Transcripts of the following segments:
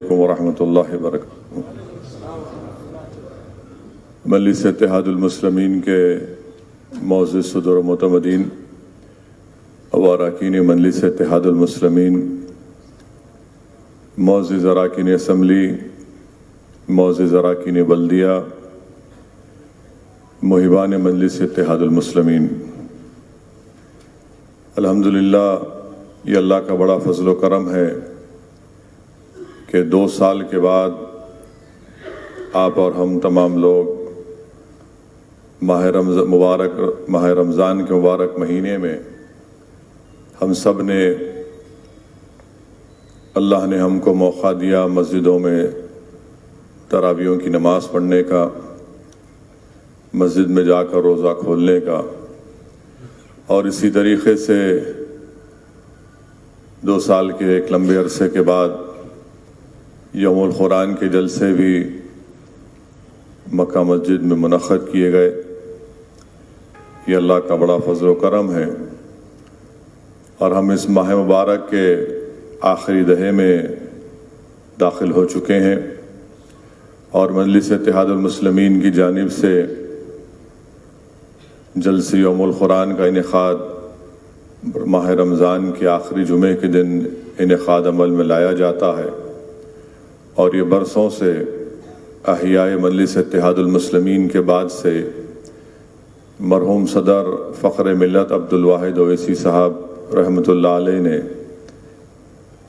ورحمۃ اللہ وبرکاتہ۔ مجلس اتحاد المسلمین کے معزز صدر و معتمدین و اراکین مجلس اتحاد المسلمین، معزز اراکین اسمبلی، معزز اراکین بلدیہ، محبان مجلس اتحاد المسلمین، الحمدللہ یہ اللہ کا بڑا فضل و کرم ہے کہ 2 سال کے بعد آپ اور ہم تمام لوگ ماہ رمضان کے مبارک مہینے میں ہم سب نے، اللہ نے ہم کو موقع دیا مسجدوں میں تراویحوں کی نماز پڑھنے کا، مسجد میں جا کر روزہ کھولنے کا، اور اسی طریقے سے 2 سال کے ایک لمبے عرصے کے بعد یوم القرآن کے جلسے بھی مکہ مسجد میں منعقد کیے گئے۔ یہ اللہ کا بڑا فضل و کرم ہے، اور ہم اس ماہ مبارک کے آخری دہے میں داخل ہو چکے ہیں، اور مجلس اتحاد المسلمین کی جانب سے جلسے یوم القرآن کا انعقاد ماہ رمضان کے آخری جمعے کے دن انعقاد عمل میں لایا جاتا ہے، اور یہ برسوں سے احیاء مجلس اتحاد المسلمین کے بعد سے مرحوم صدر فخر ملت عبدالواحد اویسی صاحب رحمۃ اللہ علیہ نے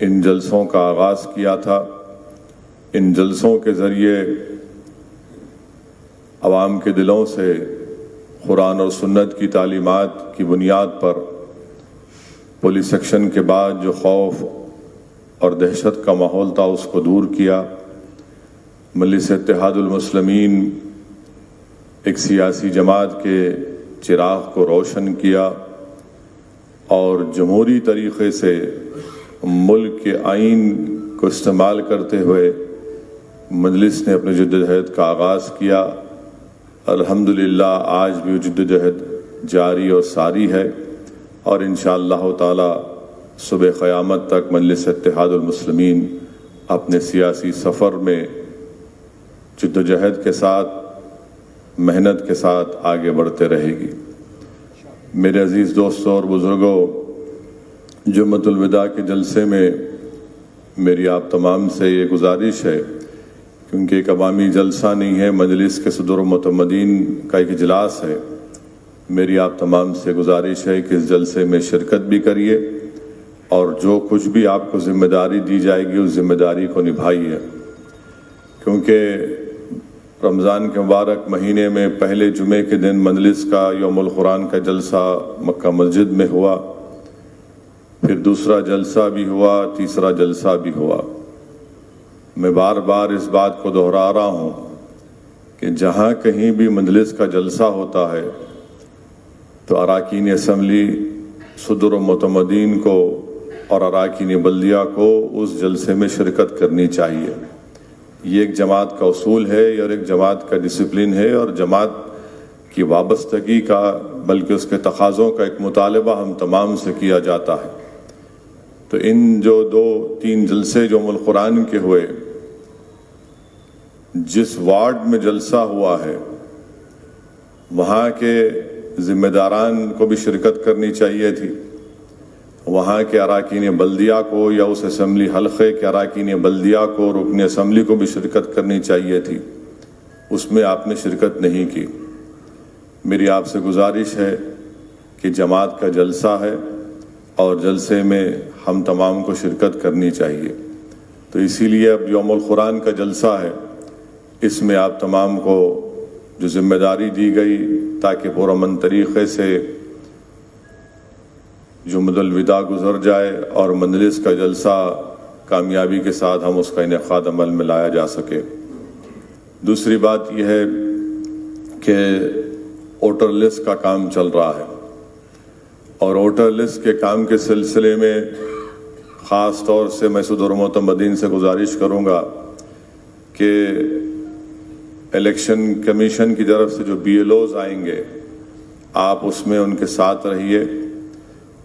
ان جلسوں کا آغاز کیا تھا۔ ان جلسوں کے ذریعے عوام کے دلوں سے قرآن اور سنت کی تعلیمات کی بنیاد پر پولیس ایکشن کے بعد جو خوف اور دہشت کا ماحول تھا اس کو دور کیا۔ مجلس اتحاد المسلمین ایک سیاسی جماعت کے چراغ کو روشن کیا، اور جمہوری طریقے سے ملک کے آئین کو استعمال کرتے ہوئے مجلس نے اپنے جدوجہد کا آغاز کیا۔ الحمدللہ آج بھی وہ جدوجہد جاری اور ساری ہے، اور انشاءاللہ تعالی صبح قیامت تک مجلس اتحاد المسلمین اپنے سیاسی سفر میں جدوجہد کے ساتھ، محنت کے ساتھ آگے بڑھتے رہے گی۔ میرے عزیز دوستوں اور بزرگوں، جمعۃ الوداع کے جلسے میں میری آپ تمام سے یہ گزارش ہے، کیونکہ ایک عوامی جلسہ نہیں ہے، مجلس کے صدر و معتمدین کا ایک اجلاس ہے، میری آپ تمام سے گزارش ہے کہ اس جلسے میں شرکت بھی کریے، اور جو کچھ بھی آپ کو ذمہ داری دی جائے گی اس ذمہ داری کو نبھائیے، کیونکہ رمضان کے مبارک مہینے میں پہلے جمعے کے دن مجلس کا یوم القرآن کا جلسہ مکہ مسجد میں ہوا، پھر دوسرا جلسہ بھی ہوا، تیسرا جلسہ بھی ہوا۔ میں بار بار اس بات کو دہرا رہا ہوں کہ جہاں کہیں بھی مجلس کا جلسہ ہوتا ہے تو اراکین اسمبلی، صدر و معتمدین کو اور اراکین بلدیہ کو اس جلسے میں شرکت کرنی چاہیے۔ یہ ایک جماعت کا اصول ہے، اور ایک جماعت کا ڈسپلن ہے، اور جماعت کی وابستگی کا، بلکہ اس کے تقاضوں کا ایک مطالبہ ہم تمام سے کیا جاتا ہے۔ تو ان جو 2-3 جلسے جو یوم القرآن کے ہوئے، جس وارڈ میں جلسہ ہوا ہے وہاں کے ذمہ داران کو بھی شرکت کرنی چاہیے تھی، وہاں کے اراکین بلدیہ کو یا اس اسمبلی حلقے کے اراکین بلدیہ کو، رکن اسمبلی کو بھی شرکت کرنی چاہیے تھی، اس میں آپ نے شرکت نہیں کی۔ میری آپ سے گزارش ہے کہ جماعت کا جلسہ ہے، اور جلسے میں ہم تمام کو شرکت کرنی چاہیے۔ تو اسی لیے اب یوم القرآن کا جلسہ ہے، اس میں آپ تمام کو جو ذمہ داری دی گئی تاکہ پرامن طریقے سے جمعۃ الوداع گزر جائے اور مجلس کا جلسہ کامیابی کے ساتھ ہم اس کا انعقاد عمل میں لایا جا سکے۔ دوسری بات یہ ہے کہ ووٹر لسٹ کا کام چل رہا ہے، اور ووٹر لسٹ کے کام کے سلسلے میں خاص طور سے میں صدر و معتمدین سے گزارش کروں گا کہ الیکشن کمیشن کی طرف سے جو BLOs آئیں گے آپ اس میں ان کے ساتھ رہیے،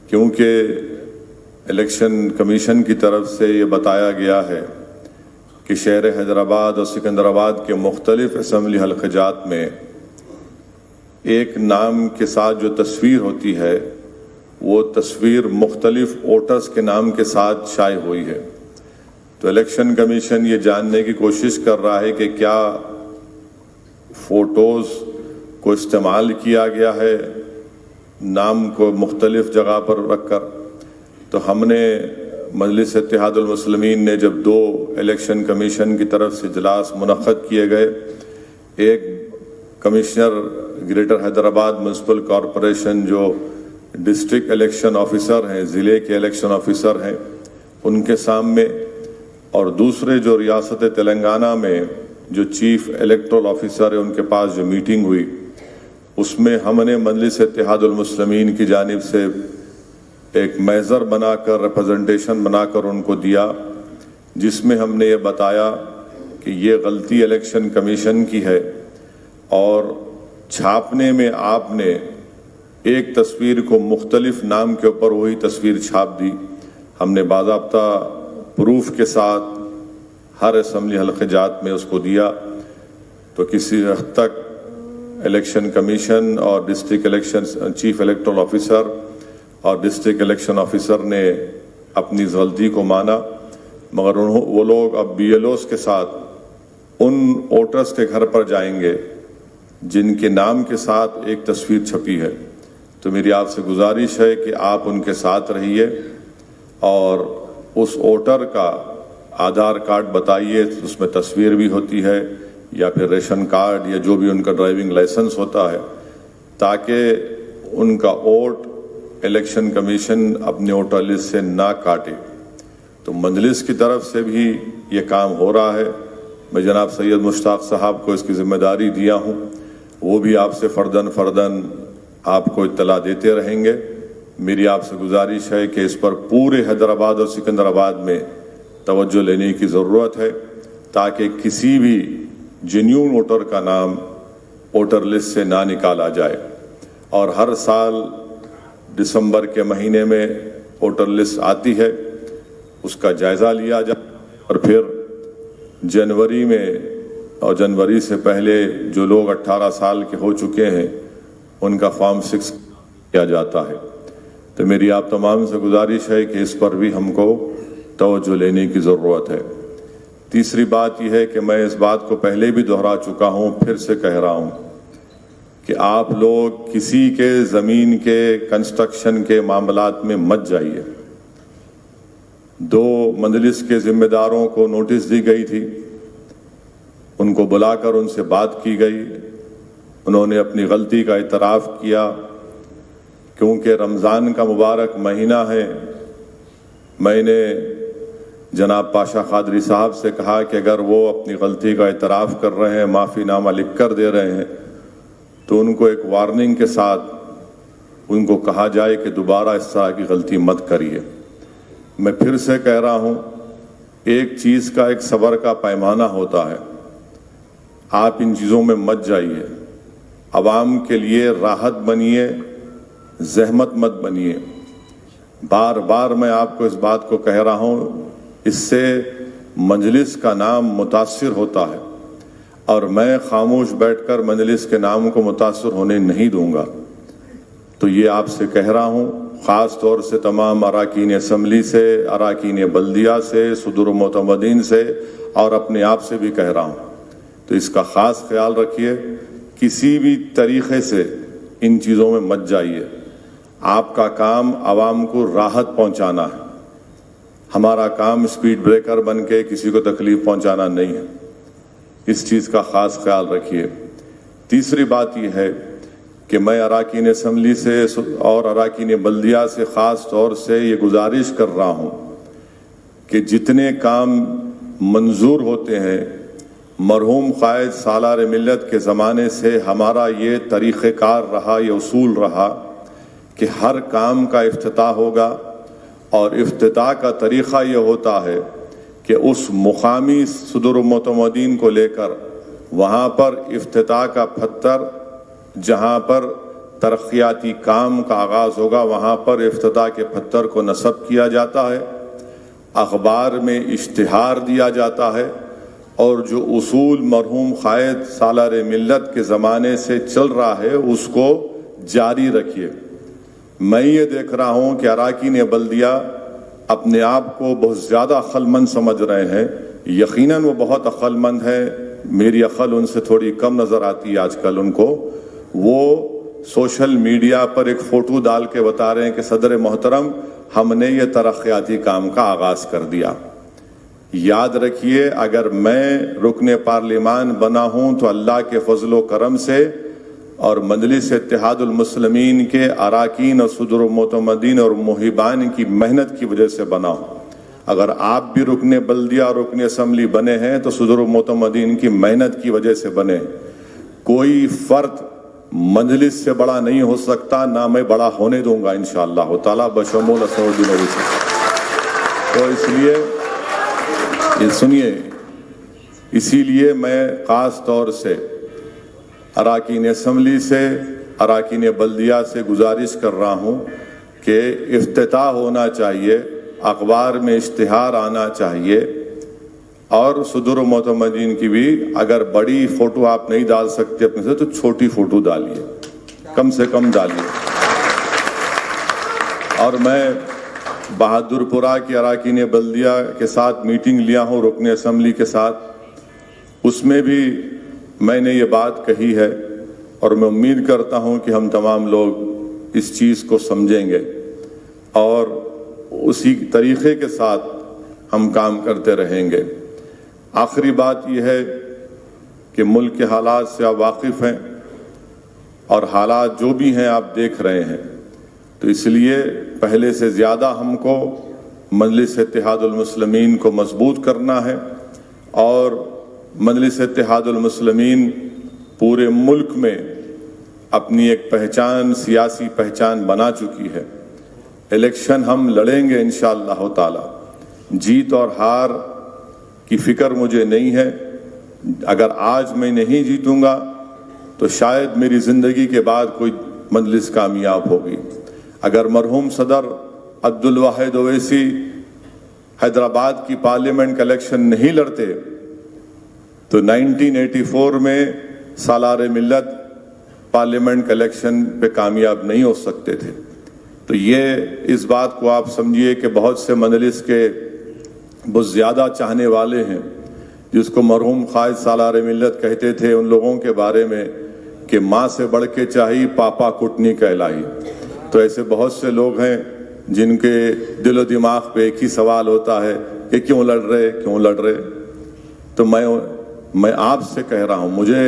کیونکہ الیکشن کمیشن کی طرف سے یہ بتایا گیا ہے کہ شہر حیدرآباد اور سکندرآباد کے مختلف اسمبلی حلقجات میں ایک نام کے ساتھ جو تصویر ہوتی ہے وہ تصویر مختلف ووٹرز کے نام کے ساتھ شائع ہوئی ہے. تو الیکشن کمیشن یہ جاننے کی کوشش کر رہا ہے کہ کیا فوٹوز کو استعمال کیا گیا ہے نام کو مختلف جگہ پر رکھ کر. تو ہم نے مجلس اتحاد المسلمین نے جب 2 الیکشن کمیشن کی طرف سے اجلاس منعقد کیے گئے، ایک commissioner greater Hyderabad municipal corporation جو ڈسٹرکٹ الیکشن آفیسر ہیں، ضلع کے الیکشن آفیسر ہیں، ان کے سامنے، اور دوسرے جو ریاست تلنگانہ میں جو چیف الیکٹورل آفیسر ہے ان کے پاس جو میٹنگ ہوئی، اس میں ہم نے مجلس اتحاد المسلمین کی جانب سے ایک محضر بنا کر ریپرزنٹیشن بنا کر ان کو دیا، جس میں ہم نے یہ بتایا کہ یہ غلطی الیکشن کمیشن کی ہے اور چھاپنے میں آپ نے ایک تصویر کو مختلف نام کے اوپر وہی تصویر چھاپ دی. ہم نے باضابطہ پروف کے ساتھ ہر اسمبلی حلقہ جات میں اس کو دیا. تو کسی حد تک الیکشن کمیشن اور district election chief electoral officer اور ڈسٹرکٹ الیکشن آفیسر نے اپنی غلطی کو مانا، مگر وہ لوگ اب BLOs کے ساتھ ان ووٹرز کے گھر پر جائیں گے جن کے نام کے ساتھ ایک تصویر چھپی ہے. تو میری آپ سے گزارش ہے کہ آپ ان کے ساتھ رہیے اور اس ووٹر کا آدھار کارڈ بتائیے، اس میں تصویر بھی ہوتی ہے یا پھر ریشن کارڈ یا جو بھی ان کا ڈرائیونگ لائسنس ہوتا ہے، تاکہ ان کا ووٹ الیکشن کمیشن اپنے ووٹر لسٹ سے نہ کاٹے. تو مجلس کی طرف سے بھی یہ کام ہو رہا ہے. میں جناب سید مشتاق صاحب کو اس کی ذمہ داری دیا ہوں، وہ بھی آپ سے فرداً آپ کو اطلاع دیتے رہیں گے. میری آپ سے گزارش ہے کہ اس پر پورے حیدرآباد اور سکندرآباد میں توجہ لینے کی ضرورت ہے، تاکہ کسی بھی جینیون ووٹر کا نام ووٹر لسٹ سے نہ نکالا جائے. اور ہر سال دسمبر کے مہینے میں ووٹر لسٹ آتی ہے، اس کا جائزہ لیا جائے اور پھر جنوری میں اور جنوری سے پہلے جو لوگ 18 سال کے ہو چکے ہیں ان کا فارم 6 کیا جاتا ہے. تو میری آپ تمام سے گزارش ہے کہ اس پر بھی ہم کو توجہ لینے کی ضرورت ہے. تیسری بات یہ ہے کہ میں اس بات کو پہلے بھی دہرا چکا ہوں، پھر سے کہہ رہا ہوں کہ آپ لوگ کسی کے زمین کے کنسٹرکشن کے معاملات میں مت جائیے. 2 مجلس کے ذمہ داروں کو نوٹس دی گئی تھی، ان کو بلا کر ان سے بات کی گئی، انہوں نے اپنی غلطی کا اعتراف کیا. کیونکہ رمضان کا مبارک مہینہ ہے، میں نے جناب پاشا قادری صاحب سے کہا کہ اگر وہ اپنی غلطی کا اعتراف کر رہے ہیں، معافی نامہ لکھ کر دے رہے ہیں، تو ان کو ایک وارننگ کے ساتھ ان کو کہا جائے کہ دوبارہ اس طرح کی غلطی مت کریے. میں پھر سے کہہ رہا ہوں، ایک چیز کا ایک صبر کا پیمانہ ہوتا ہے. آپ ان چیزوں میں مت جائیے، عوام کے لیے راحت بنیے، زحمت مت بنیے. بار بار میں آپ کو اس بات کو کہہ رہا ہوں، اس سے مجلس کا نام متاثر ہوتا ہے اور میں خاموش بیٹھ کر مجلس کے نام کو متاثر ہونے نہیں دوں گا. تو یہ آپ سے کہہ رہا ہوں، خاص طور سے تمام اراکین اسمبلی سے، اراکین بلدیہ سے، صدور و معتمدین سے اور اپنے آپ سے بھی کہہ رہا ہوں. تو اس کا خاص خیال رکھیے، کسی بھی طریقے سے ان چیزوں میں مت جائیے. آپ کا کام عوام کو راحت پہنچانا ہے، ہمارا کام اسپیڈ بریکر بن کے کسی کو تکلیف پہنچانا نہیں ہے. اس چیز کا خاص خیال رکھیے. تیسری بات یہ ہے کہ میں اراکین اسمبلی سے اور اراکین بلدیہ سے خاص طور سے یہ گزارش کر رہا ہوں کہ جتنے کام منظور ہوتے ہیں، مرحوم قائد سالار ملت کے زمانے سے ہمارا یہ طریقہ کار رہا، یہ اصول رہا کہ ہر کام کا افتتاح ہوگا، اور افتتاح کا طریقہ یہ ہوتا ہے کہ اس مقامی صدور و معتمدین کو لے کر وہاں پر افتتاح کا پتھر، جہاں پر ترقیاتی کام کا آغاز ہوگا وہاں پر افتتاح کے پتھر کو نصب کیا جاتا ہے، اخبار میں اشتہار دیا جاتا ہے اور جو اصول مرحوم قائد سالار ملت کے زمانے سے چل رہا ہے اس کو جاری رکھیے۔ میں یہ دیکھ رہا ہوں کہ اراکین بلدیہ اپنے آپ کو بہت زیادہ عقل مند سمجھ رہے ہیں، یقیناً وہ بہت عقل مند ہے، میری عقل ان سے تھوڑی کم نظر آتی ہے آج کل ان کو۔ وہ سوشل میڈیا پر ایک فوٹو ڈال کے بتا رہے ہیں کہ صدر محترم ہم نے یہ ترقیاتی کام کا آغاز کر دیا۔ یاد رکھیے، اگر میں رکن پارلیمان بنا ہوں تو اللہ کے فضل و کرم سے اور مجلس اتحاد المسلمین کے اراکین اور صدر و معتمدین اور محبان کی محنت کی وجہ سے بنا ہوں۔ اگر آپ بھی رکن بلدیہ اور رکن اسمبلی بنے ہیں تو صدر و معتمدین کی محنت کی وجہ سے بنے۔ کوئی فرد مجلس سے بڑا نہیں ہو سکتا، نہ میں بڑا ہونے دوں گا انشاءاللہ تعالی بشمول اسدالدین اویسی۔ تو اس لیے یہ سنیے، اسی لیے میں خاص طور سے اراکین اسمبلی سے، اراکین بلدیہ سے گزارش کر رہا ہوں کہ افتتاح ہونا چاہیے، اخبار میں اشتہار آنا چاہیے، اور صدر و معتمدین کی بھی اگر بڑی فوٹو آپ نہیں ڈال سکتے اپنے سے تو چھوٹی فوٹو ڈالیے، کم سے کم ڈالیے۔ اور میں بہادر پورہ کی اراکین بلدیہ کے ساتھ میٹنگ لیا ہوں، رکن اسمبلی کے ساتھ، اس میں بھی میں نے یہ بات کہی ہے، اور میں امید کرتا ہوں کہ ہم تمام لوگ اس چیز کو سمجھیں گے اور اسی طریقے کے ساتھ ہم کام کرتے رہیں گے۔ آخری بات یہ ہے کہ ملک کے حالات سے آپ واقف ہیں، اور حالات جو بھی ہیں آپ دیکھ رہے ہیں، تو اس لیے پہلے سے زیادہ ہم کو مجلس اتحاد المسلمین کو مضبوط کرنا ہے، اور مجلس اتحاد المسلمین پورے ملک میں اپنی ایک پہچان، سیاسی پہچان بنا چکی ہے۔ الیکشن ہم لڑیں گے انشاءاللہ تعالی، جیت اور ہار کی فکر مجھے نہیں ہے۔ اگر آج میں نہیں جیتوں گا تو شاید میری زندگی کے بعد کوئی مجلس کامیاب ہوگی۔ اگر مرحوم صدر عبدالواحد اویسی حیدرآباد کی پارلیمنٹ کا الیکشن نہیں لڑتے تو 1984 میں سالار ملت پارلیمنٹ کا الیکشن پہ کامیاب نہیں ہو سکتے تھے۔ تو یہ اس بات کو آپ سمجھیے کہ بہت سے مجلس کے بہت زیادہ چاہنے والے ہیں، جس کو مرحوم قائد سالار ملت کہتے تھے ان لوگوں کے بارے میں کہ ماں سے بڑھ کے چاہی پاپا کٹنی کہلائی۔ تو ایسے بہت سے لوگ ہیں جن کے دل و دماغ پہ ایک ہی سوال ہوتا ہے کہ کیوں لڑ رہے۔ تو میں آپ سے کہہ رہا ہوں، مجھے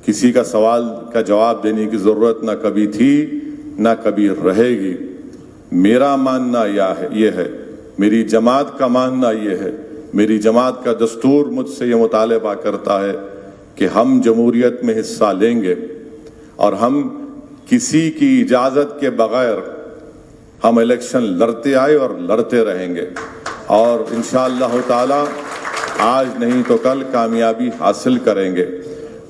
کسی کا سوال کا جواب دینے کی ضرورت نہ کبھی تھی نہ کبھی رہے گی۔ میرا ماننا یہ ہے، میری جماعت کا ماننا یہ ہے، میری جماعت کا دستور مجھ سے یہ مطالبہ کرتا ہے کہ ہم جمہوریت میں حصہ لیں گے، اور ہم کسی کی اجازت کے بغیر ہم الیکشن لڑتے آئے اور لڑتے رہیں گے، اور انشاءاللہ تعالی آج نہیں تو کل کامیابی حاصل کریں گے۔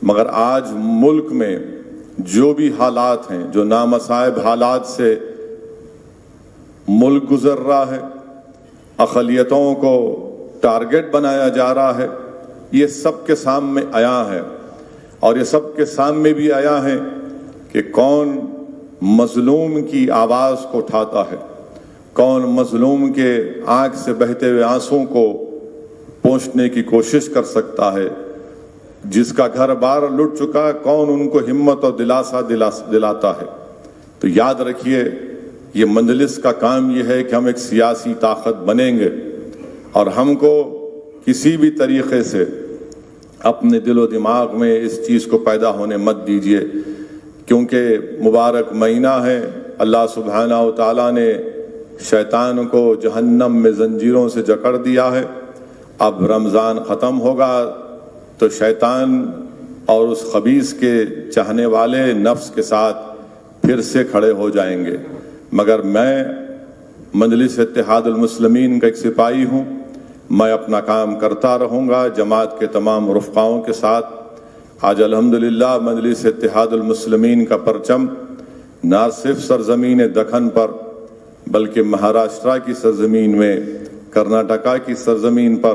مگر آج ملک میں جو بھی حالات ہیں، جو نامصائب حالات سے ملک گزر رہا ہے، اقلیتوں کو ٹارگٹ بنایا جا رہا ہے، یہ سب کے سامنے آیا ہے، اور یہ سب کے سامنے بھی آیا ہے کہ کون مظلوم کی آواز کو اٹھاتا ہے، کون مظلوم کے آنکھ سے بہتے ہوئے آنسوں کو پہنچنے کی کوشش کر سکتا ہے، جس کا گھر بار لٹ چکا کون ان کو ہمت اور دلاسا دلاتا ہے۔ تو یاد رکھیے، یہ مجلس کا کام یہ ہے کہ ہم ایک سیاسی طاقت بنیں گے، اور ہم کو کسی بھی طریقے سے اپنے دل و دماغ میں اس چیز کو پیدا ہونے مت دیجیے، کیونکہ مبارک مہینہ ہے، اللہ سبحانہ و تعالیٰ نے شیطان کو جہنم میں زنجیروں سے جکڑ دیا ہے۔ اب رمضان ختم ہوگا تو شیطان اور اس خبیث کے چاہنے والے نفس کے ساتھ پھر سے کھڑے ہو جائیں گے۔ مگر میں مجلس اتحاد المسلمین کا ایک سپاہی ہوں، میں اپنا کام کرتا رہوں گا جماعت کے تمام رفقاؤں کے ساتھ۔ آج الحمدللہ مجلس اتحاد المسلمین کا پرچم نہ صرف سرزمین دکن پر بلکہ مہاراشٹرا کی سرزمین میں، کرناٹکا کی سرزمین پر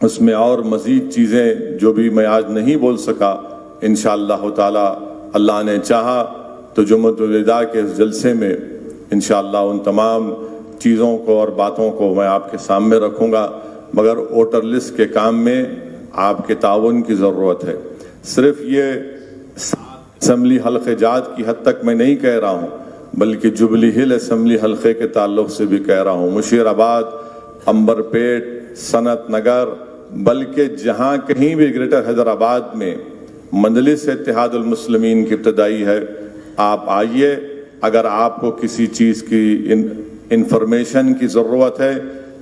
اس میں اور مزید چیزیں جو بھی میں آج نہیں بول سکا، انشاءاللہ تعالی اللہ نے چاہا تو جمعۃ الوداع کے اس جلسے میں انشاءاللہ ان تمام چیزوں کو اور باتوں کو میں آپ کے سامنے رکھوں گا۔ مگر ووٹر لسٹ کے کام میں آپ کے تعاون کی ضرورت ہے۔ صرف یہ اسمبلی حلقہ جات کی حد تک میں نہیں کہہ رہا ہوں، بلکہ جبلی ہل اسمبلی حلقے کے تعلق سے بھی کہہ رہا ہوں، مشیر آباد، امبر پیٹ، صنعت نگر، بلکہ جہاں کہیں بھی گریٹر حیدرآباد میں مجلس اتحاد المسلمین کی ابتدائی ہے، آپ آئیے۔ اگر آپ کو کسی چیز کی انفارمیشن کی ضرورت ہے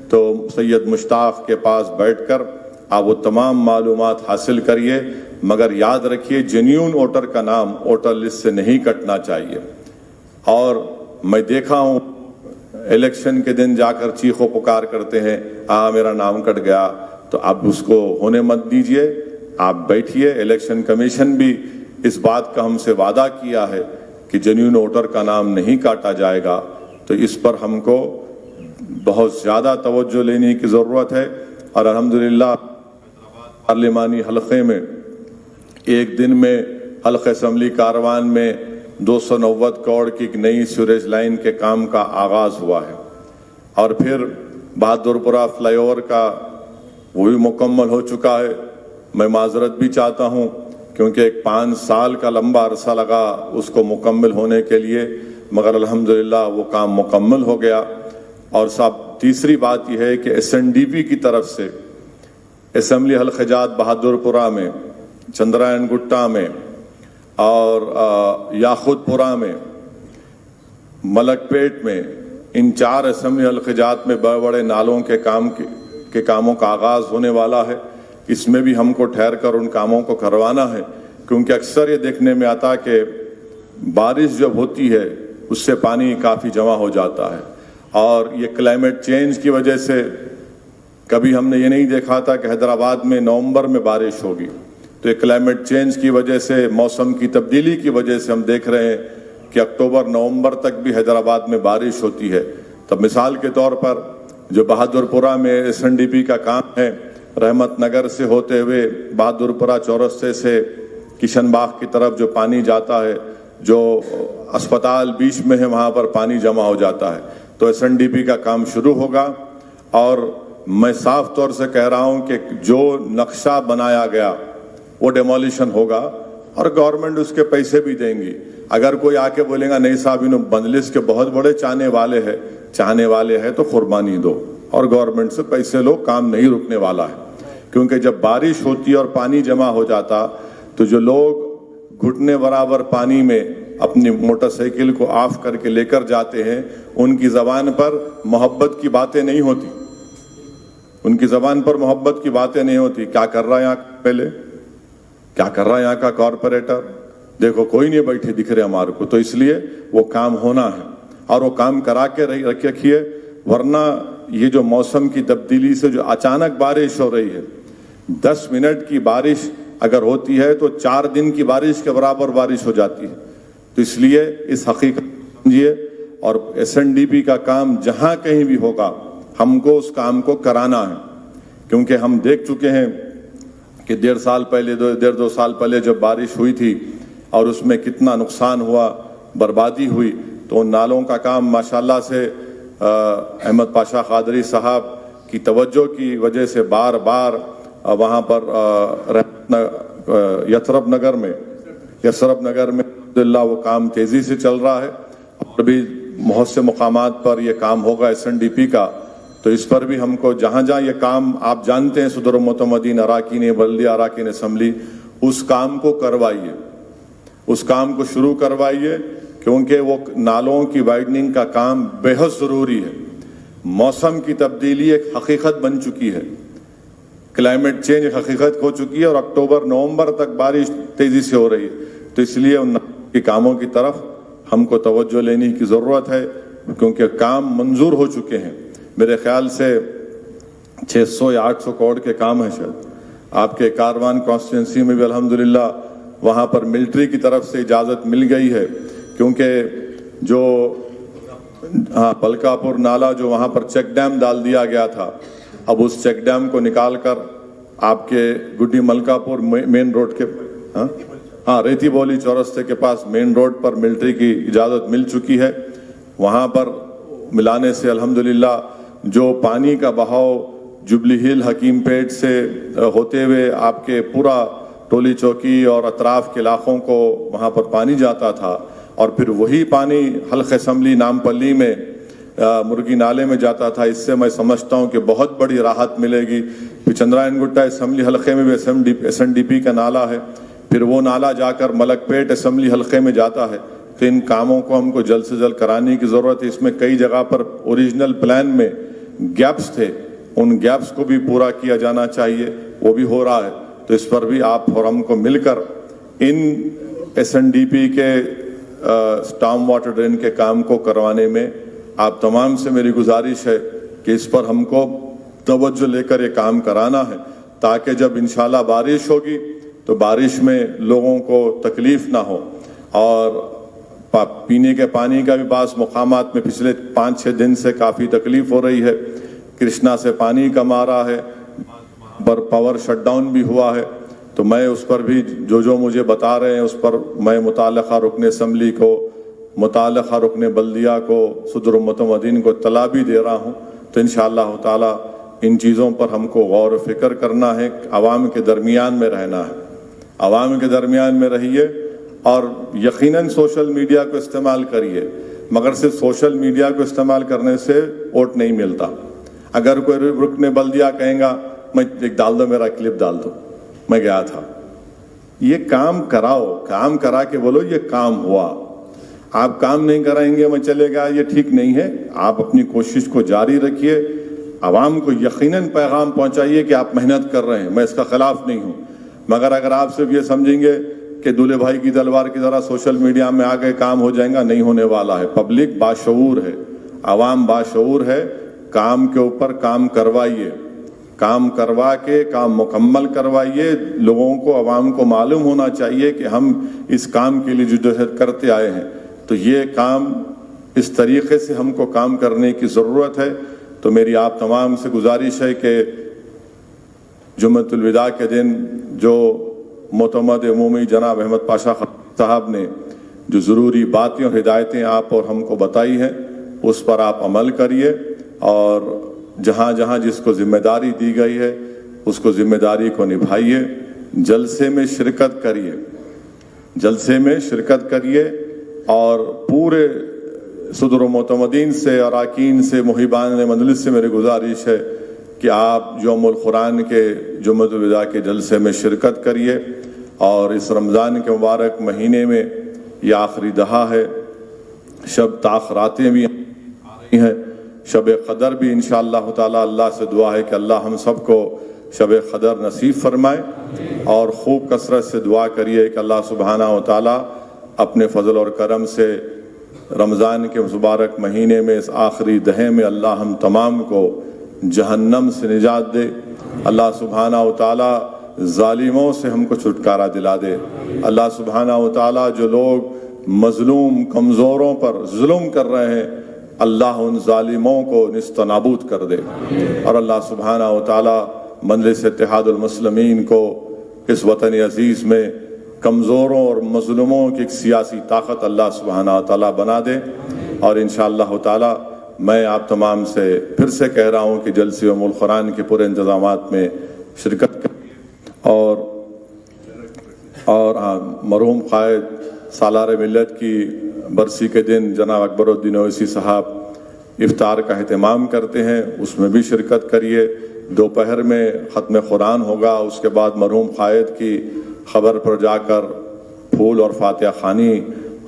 تو سید مشتاق کے پاس بیٹھ کر آپ وہ تمام معلومات حاصل کریے، مگر یاد رکھیے جینیون ووٹر کا نام ووٹر لسٹ سے نہیں کٹنا چاہیے۔ اور میں دیکھا ہوں الیکشن کے دن جا کر چیخ و پکار کرتے ہیں، میرا نام کٹ گیا، تو آپ اس کو ہونے مت دیجئے، آپ بیٹھیے۔ الیکشن کمیشن بھی اس بات کا ہم سے وعدہ کیا ہے کہ جینیون ووٹر کا نام نہیں کاٹا جائے گا، تو اس پر ہم کو بہت زیادہ توجہ لینے کی ضرورت ہے۔ اور الحمدللہ پارلیمانی حلقے میں ایک دن میں حلقہ اسمبلی کاروان میں 290 کروڑ کی ایک نئی سیوریج لائن کے کام کا آغاز ہوا ہے، اور پھر بہادر پورہ فلائی اوور کا وہ بھی مکمل ہو چکا ہے۔ میں معذرت بھی چاہتا ہوں کیونکہ ایک 5 سال کا لمبا عرصہ لگا اس کو مکمل ہونے کے لیے، مگر الحمدللہ وہ کام مکمل ہو گیا۔ اور تیسری بات یہ ہے کہ SNDP کی طرف سے اسمبلی حلقہ جات بہادر پورہ میں، چندرائن گٹا میں اور یاخود پورہ میں، ملک پیٹ میں، ان 4 اسمبلی حلقہ جات میں بڑے بڑے نالوں کے کاموں کا آغاز ہونے والا ہے۔ اس میں بھی ہم کو ٹھہر کر ان کاموں کو کروانا ہے، کیونکہ اکثر یہ دیکھنے میں آتا کہ بارش جب ہوتی ہے اس سے پانی کافی جمع ہو جاتا ہے، اور یہ کلائمیٹ چینج کی وجہ سے کبھی ہم نے یہ نہیں دیکھا تھا کہ حیدرآباد میں نومبر میں بارش ہوگی، تو یہ کلائمیٹ چینج کی وجہ سے، موسم کی تبدیلی کی وجہ سے ہم دیکھ رہے ہیں کہ اکتوبر نومبر تک بھی حیدرآباد میں بارش ہوتی ہے۔ تب مثال کے طور پر جو بہادر پورہ میں SNDP کا کام ہے، رحمت نگر سے ہوتے ہوئے بہادر پورہ چورستے سے کشن باغ کی طرف جو پانی جاتا ہے، جو اسپتال بیچ میں ہے وہاں پر پانی جمع ہو جاتا ہے، تو SNDP کا کام شروع ہوگا۔ اور میں صاف طور سے کہہ رہا ہوں کہ جو نقشہ بنایا گیا وہ ڈیمولیشن ہوگا، اور گورنمنٹ اس کے پیسے بھی دیں گی۔ اگر کوئی آ کے بولے گا نہیں صاحب انہوں مجلس کے بہت بڑے چاہنے والے ہیں تو قربانی دو، اور گورنمنٹ سے پیسے لو، کام نہیں رکنے والا ہے۔ کیونکہ جب بارش ہوتی اور پانی جمع ہو جاتا تو جو لوگ گھٹنے برابر پانی میں اپنی موٹر سائیکل کو آف کر کے لے کر جاتے ہیں، ان کی زبان پر محبت کی باتیں نہیں ہوتی، ان کی زبان پر محبت کی باتیں نہیں ہوتی۔ کیا کر رہا ہے یہاں پہلے، کیا کر رہا ہے یہاں کا کارپوریٹر، دیکھو کوئی نہیں بیٹھے دکھ رہے ہمارے کو، تو اس لیے وہ کام ہونا ہے اور وہ کام کرا کے رکھیے، ورنہ یہ جو موسم کی تبدیلی سے جو اچانک بارش ہو رہی ہے، 10 منٹ کی بارش اگر ہوتی ہے تو 4 دن کی بارش کے برابر بارش ہو جاتی ہے۔ تو اس لیے اس حقیقت سمجھیے، اور SNDP کا کام جہاں کہیں بھی ہوگا ہم کو اس کام کو کرانا ہے، کیونکہ ہم دیکھ چکے ہیں کہ 1.5 سال پہلے 1.5-2 سال پہلے جب بارش ہوئی تھی اور اس میں کتنا نقصان ہوا، بربادی ہوئی، تو ان نالوں کا کام ماشاءاللہ سے احمد پاشا قادری صاحب کی توجہ کی وجہ سے بار بار وہاں پر یسرب نگر میں الحمدللہ وہ کام تیزی سے چل رہا ہے، اور بھی بہت سے مقامات پر یہ کام ہوگا SNDP کا۔ تو اس پر بھی ہم کو جہاں جہاں یہ کام آپ جانتے ہیں صدر متمدین اراکین بلدیہ اراکین اسمبلی، اس کام کو کروائیے، اس کام کو شروع کروائیے، کیونکہ وہ نالوں کی وائڈننگ کا کام بے حد ضروری ہے۔ موسم کی تبدیلی ایک حقیقت بن چکی ہے، کلائمیٹ چینج ایک حقیقت ہو چکی ہے، اور اکتوبر نومبر تک بارش تیزی سے ہو رہی ہے، تو اس لیے ان کے کاموں کی طرف ہم کو توجہ لینے کی ضرورت ہے، کیونکہ کام منظور ہو چکے ہیں۔ میرے خیال سے 600 یا 800 کروڑ کے کام ہیں شاید آپ کے کاروان کانسٹیٹوئنسی میں بھی الحمدللہ وہاں پر ملٹری کی طرف سے اجازت مل گئی ہے، کیونکہ جو پلکا پور نالا جو وہاں پر چیک ڈیم ڈال دیا گیا تھا، اب اس چیک ڈیم کو نکال کر آپ کے گڈی ملکا پور مین روڈ کے ریتی بولی چورستے کے پاس مین روڈ پر ملٹری کی اجازت مل چکی ہے. وہاں پر ملانے سے الحمدللہ جو پانی کا بہاؤ جبلی ہل حکیم پیٹ سے ہوتے ہوئے آپ کے پورا ٹولی چوکی اور اطراف کے علاقوں کو وہاں پر پانی جاتا تھا اور پھر وہی پانی حلق اسمبلی نامپلی میں مرگی نالے میں جاتا تھا. اس سے میں سمجھتا ہوں کہ بہت بڑی راحت ملے گی. پھر چندرائن گٹا اسمبلی حلقے میں بھی ایس این ڈی پی کا نالا ہے, پھر وہ نالا جا کر ملک پیٹ اسمبلی حلقے میں جاتا ہے. تو ان کاموں کو ہم کو جلد سے جلد کرانے کی ضرورت ہے. اس میں کئی جگہ پر اوریجنل پلان میں گیپس تھے, ان گیپس کو بھی پورا کیا جانا چاہیے, وہ بھی ہو رہا ہے. تو اس پر بھی آپ اور ہم کو مل کر ان ایس این ڈی پی کے اسٹارم واٹر ڈرین کے کام کو کروانے میں آپ تمام سے میری گزارش ہے کہ اس پر ہم کو توجہ لے کر یہ کام کرانا ہے, تاکہ جب انشاءاللہ بارش ہوگی تو بارش میں لوگوں کو تکلیف نہ ہو. اور پینے کے پانی کا بھی بعض مقامات میں پچھلے 5-6 دن سے کافی تکلیف ہو رہی ہے. کرشنا سے پانی کم آ رہا ہے, پر پاور شٹ ڈاؤن بھی ہوا ہے. تو میں اس پر بھی جو مجھے بتا رہے ہیں اس پر میں متعلقہ رکن اسمبلی کو, متعلقہ رکن بلدیہ کو, صدر متمدین کو اطلاع بھی دے رہا ہوں. تو انشاءاللہ تعالی ان چیزوں پر ہم کو غور و فکر کرنا ہے. عوام کے درمیان میں رہنا ہے, عوام کے درمیان میں رہیے اور یقیناً سوشل میڈیا کو استعمال کریے, مگر صرف سوشل میڈیا کو استعمال کرنے سے ووٹ نہیں ملتا. اگر کوئی رکن بلدیہ کہیں گا میں ایک ڈال دو, میرا کلپ ڈال دو, میں گیا تھا, یہ کام کراؤ, کام کرا کے بولو یہ کام ہوا. آپ کام نہیں کرائیں گے میں چلے گا, یہ ٹھیک نہیں ہے. آپ اپنی کوشش کو جاری رکھیے, عوام کو یقیناً پیغام پہنچائیے کہ آپ محنت کر رہے ہیں, میں اس کا خلاف نہیں ہوں. مگر اگر آپ صرف یہ سمجھیں گے کہ دولے بھائی کی تلوار کی طرح سوشل میڈیا میں آگے کام ہو جائیں گا, نہیں ہونے والا ہے. پبلک باشعور ہے, عوام باشعور ہے. کام کے اوپر کام کروائیے, کام کروا کے کام مکمل کروائیے. لوگوں کو, عوام کو معلوم ہونا چاہیے کہ ہم اس کام کے لیے جدوجہد کرتے آئے ہیں. تو یہ کام اس طریقے سے ہم کو کام کرنے کی ضرورت ہے. تو میری آپ تمام سے گزارش ہے کہ جمعۃ الوداع کے دن جو معتمد عمومی جناب احمد پاشا صاحب نے جو ضروری باتیں اور ہدایتیں آپ اور ہم کو بتائی ہیں اس پر آپ عمل کریے, اور جہاں جہاں جس کو ذمہ داری دی گئی ہے اس کو ذمہ داری کو نبھائیے. جلسے میں شرکت کریے, جلسے میں شرکت کریے, اور پورے صدر و معتمدین سے, اراکین سے, محبان مجلس سے میری گزارش ہے کہ آپ یوم القرآن کے جمعۃ الوداع کے جلسے میں شرکت کریے. اور اس رمضان کے مبارک مہینے میں یہ آخری دہا ہے, شب تاخراتیں بھی آ رہی ہیں, شب قدر بھی انشاءاللہ تعالی اللہ سے دعا ہے کہ اللہ ہم سب کو شب قدر نصیب فرمائے. اور خوب کثرت سے دعا کریے کہ اللہ سبحانہ و تعالی اپنے فضل اور کرم سے رمضان کے مبارک مہینے میں اس آخری دہے میں اللہ ہم تمام کو جہنم سے نجات دے. اللہ سبحانہ و تعالی ظالموں سے ہم کو چھٹکارا دلا دے. اللہ سبحانہ و تعالی جو لوگ مظلوم کمزوروں پر ظلم کر رہے ہیں اللہ ان ظالموں کو نیست و نابود کر دے. اور اللہ سبحانہ و تعالی مجلس اتحاد المسلمین کو اس وطن عزیز میں کمزوروں اور مظلوموں کی ایک سیاسی طاقت اللہ سبحانہ و تعالی بنا دے. اور انشاءاللہ تعالی میں آپ تمام سے پھر سے کہہ رہا ہوں کہ جلسے یوم القرآن کے پورے انتظامات میں شرکت کریں. اور مرحوم قائد سالار ملت کی برسی کے دن جناب اکبر الدین اویسی صاحب افطار کا اہتمام کرتے ہیں, اس میں بھی شرکت کریے. دوپہر میں ختم قرآن ہوگا, اس کے بعد مرحوم قائد کی خبر پر جا کر پھول اور فاتحہ خوانی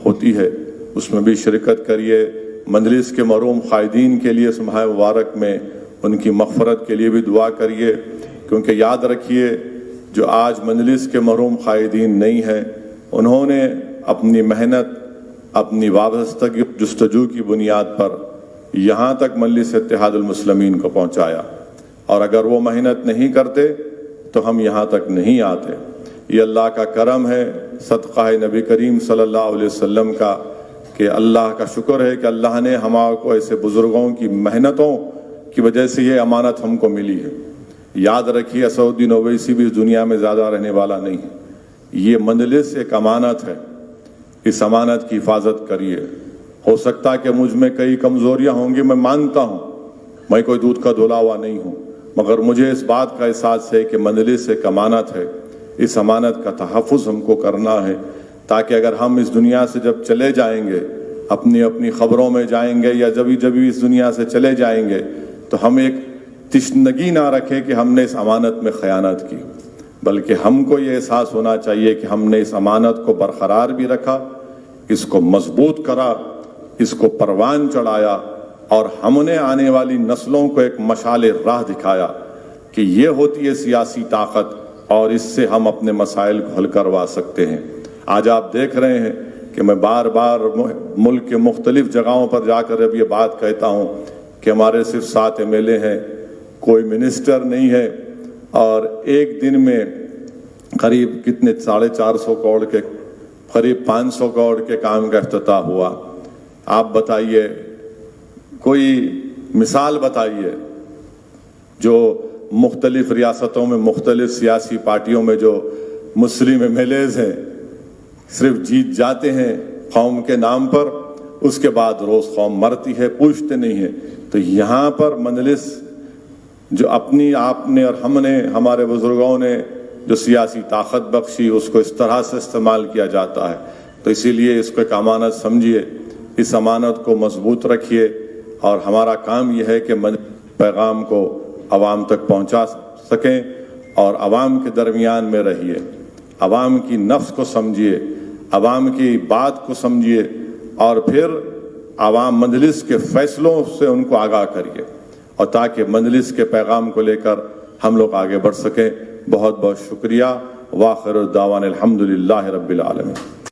ہوتی ہے, اس میں بھی شرکت کریے. مجلس کے مرحوم قائدین کے لیے ماہ مبارک میں ان کی مغفرت کے لیے بھی دعا کریے, کیونکہ یاد رکھیے جو آج مجلس کے مرحوم قائدین نہیں ہیں انہوں نے اپنی محنت, اپنی وابستگی جستجو کی بنیاد پر یہاں تک مجلس اتحاد المسلمین کو پہنچایا, اور اگر وہ محنت نہیں کرتے تو ہم یہاں تک نہیں آتے. یہ اللہ کا کرم ہے, صدقہ نبی کریم صلی اللہ علیہ وسلم کا, کہ اللہ کا شکر ہے کہ اللہ نے ہمارے کو ایسے بزرگوں کی محنتوں کی وجہ سے یہ امانت ہم کو ملی ہے. یاد رکھیے اسدالدین اویسی بھی اس دنیا میں زیادہ رہنے والا نہیں ہے. یہ مجلس ایک امانت ہے، اس امانت کی حفاظت کریے. ہو سکتا ہے کہ مجھ میں کئی کمزوریاں ہوں گی، میں مانتا ہوں، میں کوئی دودھ کا دھلا ہوا نہیں ہوں، مگر مجھے اس بات کا احساس ہے کہ مجلس ایک امانت ہے. اس امانت کا تحفظ ہم کو کرنا ہے، تاکہ اگر ہم اس دنیا سے جب چلے جائیں گے، اپنی اپنی خبروں میں جائیں گے یا جب اس دنیا سے چلے جائیں گے، تو ہم ایک تشنگی نہ رکھے کہ ہم نے اس امانت میں خیانت کی، بلکہ ہم کو یہ احساس ہونا چاہیے کہ ہم نے اس امانت کو برقرار بھی رکھا، اس کو مضبوط کرا، اس کو پروان چڑھایا، اور ہم نے آنے والی نسلوں کو ایک مشعل راہ دکھایا کہ یہ ہوتی ہے سیاسی طاقت، اور اس سے ہم اپنے مسائل کو حل کروا سکتے ہیں. آج آپ دیکھ رہے ہیں کہ میں بار بار ملک کے مختلف جگہوں پر جا کر اب یہ بات کہتا ہوں کہ ہمارے صرف 7 MLA ہیں، کوئی منسٹر نہیں ہے، اور ایک دن میں قریب کتنے 450 کروڑ کے قریب 500 کروڑ کے کام کا افتتاح ہوا. آپ بتائیے، کوئی مثال بتائیے جو مختلف ریاستوں میں مختلف سیاسی پارٹیوں میں جو مسلم MLAs ہیں صرف جیت جاتے ہیں قوم کے نام پر، اس کے بعد روز قوم مرتی ہے، پوچھتے نہیں ہیں. تو یہاں پر مجلس جو اپنی آپ نے اور ہم نے، ہمارے بزرگوں نے جو سیاسی طاقت بخشی، اس کو اس طرح سے استعمال کیا جاتا ہے. تو اسی لیے اس کو ایک امانت سمجھیے، اس امانت کو مضبوط رکھیے، اور ہمارا کام یہ ہے کہ پیغام کو عوام تک پہنچا سکیں، اور عوام کے درمیان میں رہیے، عوام کی نفس کو سمجھیے، عوام کی بات کو سمجھیے، اور پھر عوام مجلس کے فیصلوں سے ان کو آگاہ کریے، اور تاکہ مجلس کے پیغام کو لے کر ہم لوگ آگے بڑھ سکیں. بہت بہت شکریہ. وآخر الدعوانا الحمدللہ رب العالمین.